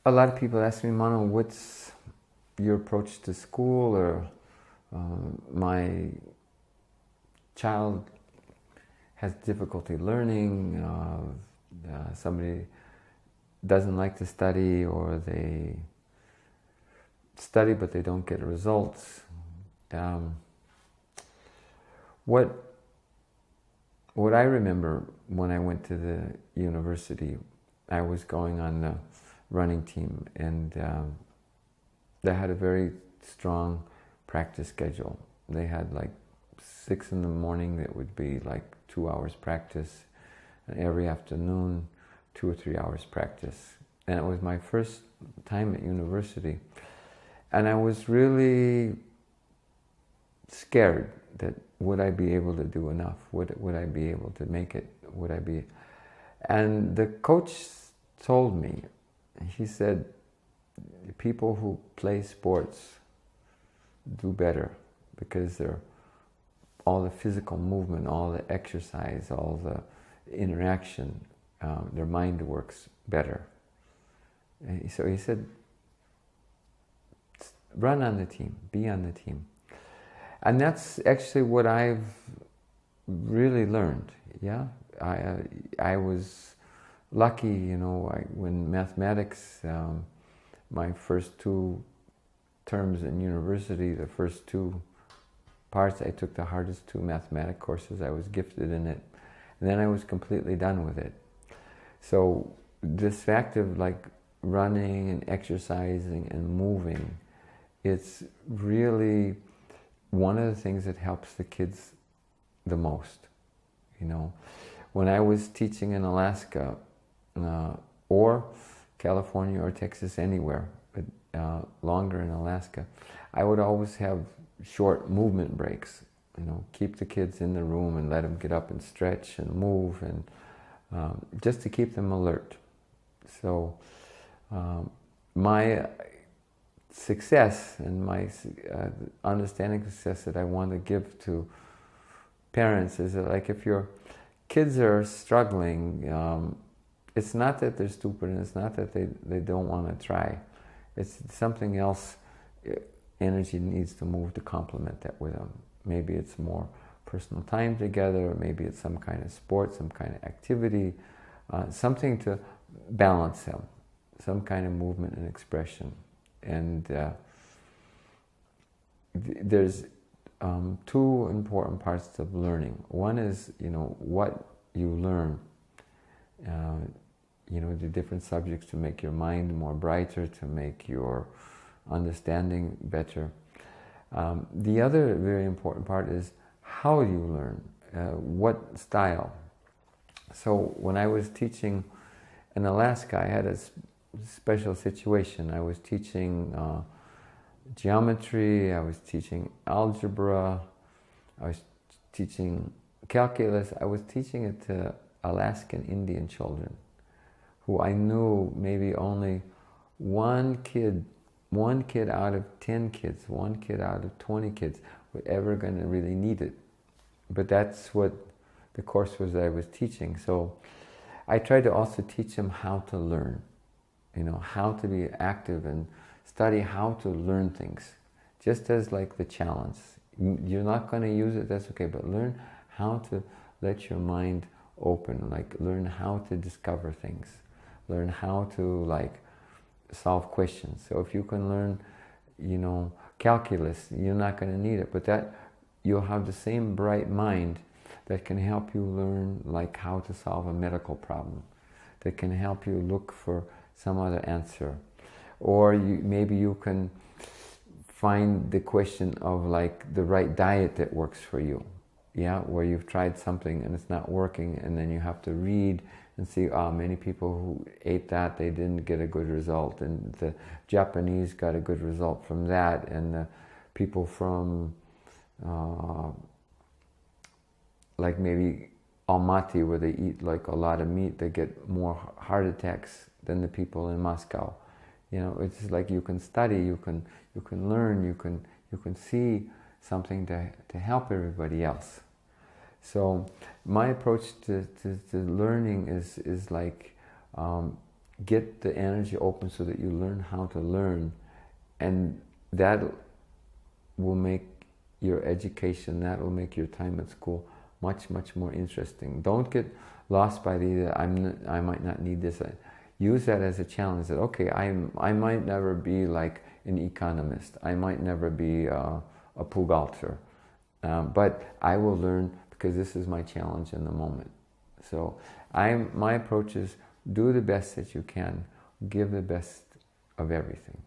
A lot of people ask me, Mano, what's your approach to school? Or my child has difficulty learning, somebody doesn't like to study, or they study but they don't get results. What I remember when I went to the university, I was going on the running team, and they had a very strong practice schedule. They had like 6 in the morning, that would be like 2 hours practice, and every afternoon 2 or 3 hours practice. And it was my first time at university, and I was really scared that would I be able to do enough? Would I be able to make it? Would I be? And the coach told me, he said, people who play sports do better because they're all the physical movement, all the exercise, all the interaction, their mind works better. And so he said, run on the team, be on the team. And that's actually what I've really learned. Yeah, I was lucky, you know, when mathematics, my first 2 terms in university, the first 2 parts, I took the hardest 2 mathematic courses. I was gifted in it, and then I was completely done with it. So this fact of like running and exercising and moving, it's really one of the things that helps the kids the most. You know, when I was teaching in Alaska, or California or Texas, anywhere, but longer in Alaska, I would always have short movement breaks. You know, keep the kids in the room and let them get up and stretch and move, and just to keep them alert. So my success and my understanding success that I want to give to parents is that, like, if your kids are struggling, it's not that they're stupid, and it's not that they don't want to try. It's something else. Energy needs to move to complement that with them. Maybe it's more personal time together, or maybe it's some kind of sport, some kind of activity, something to balance them, some kind of movement and expression. And there's 2 important parts of learning. One is, you know, what you learn, you know, the different subjects to make your mind more brighter, to make your understanding better. The other very important part is how you learn, what style. So when I was teaching in Alaska, I had a special situation. I was teaching geometry, I was teaching algebra, I was teaching calculus. I was teaching it to Alaskan Indian children, who I knew maybe only one kid out of 10 kids, one kid out of 20 kids were ever going to really need it. But that's what the course was that I was teaching. So I tried to also teach them how to learn, you know, how to be active and study how to learn things, just as like the challenge. You're not going to use it, that's okay, but learn how to let your mind open, like learn how to discover things, learn how to like solve questions. So if you can learn, you know, calculus, you're not going to need it, but that you'll have the same bright mind that can help you learn like how to solve a medical problem, that can help you look for some other answer. Or maybe you can find the question of like the right diet that works for you. Yeah, where you've tried something and it's not working, and then you have to read and see, many people who ate that, they didn't get a good result, and the Japanese got a good result from that, and the people from like maybe Almaty, where they eat like a lot of meat, they get more heart attacks than the people in Moscow. You know, it's like you can study, you can learn, you can see something to help everybody else. So my approach to learning is like get the energy open so that you learn how to learn, and that will make your education, that will make your time at school much, much more interesting. Don't get lost by the I might not need this. Use that as a challenge, that okay, I might never be like an economist, I might never be a Pugalter, but I will learn because this is my challenge in the moment. So my approach is do the best that you can, give the best of everything.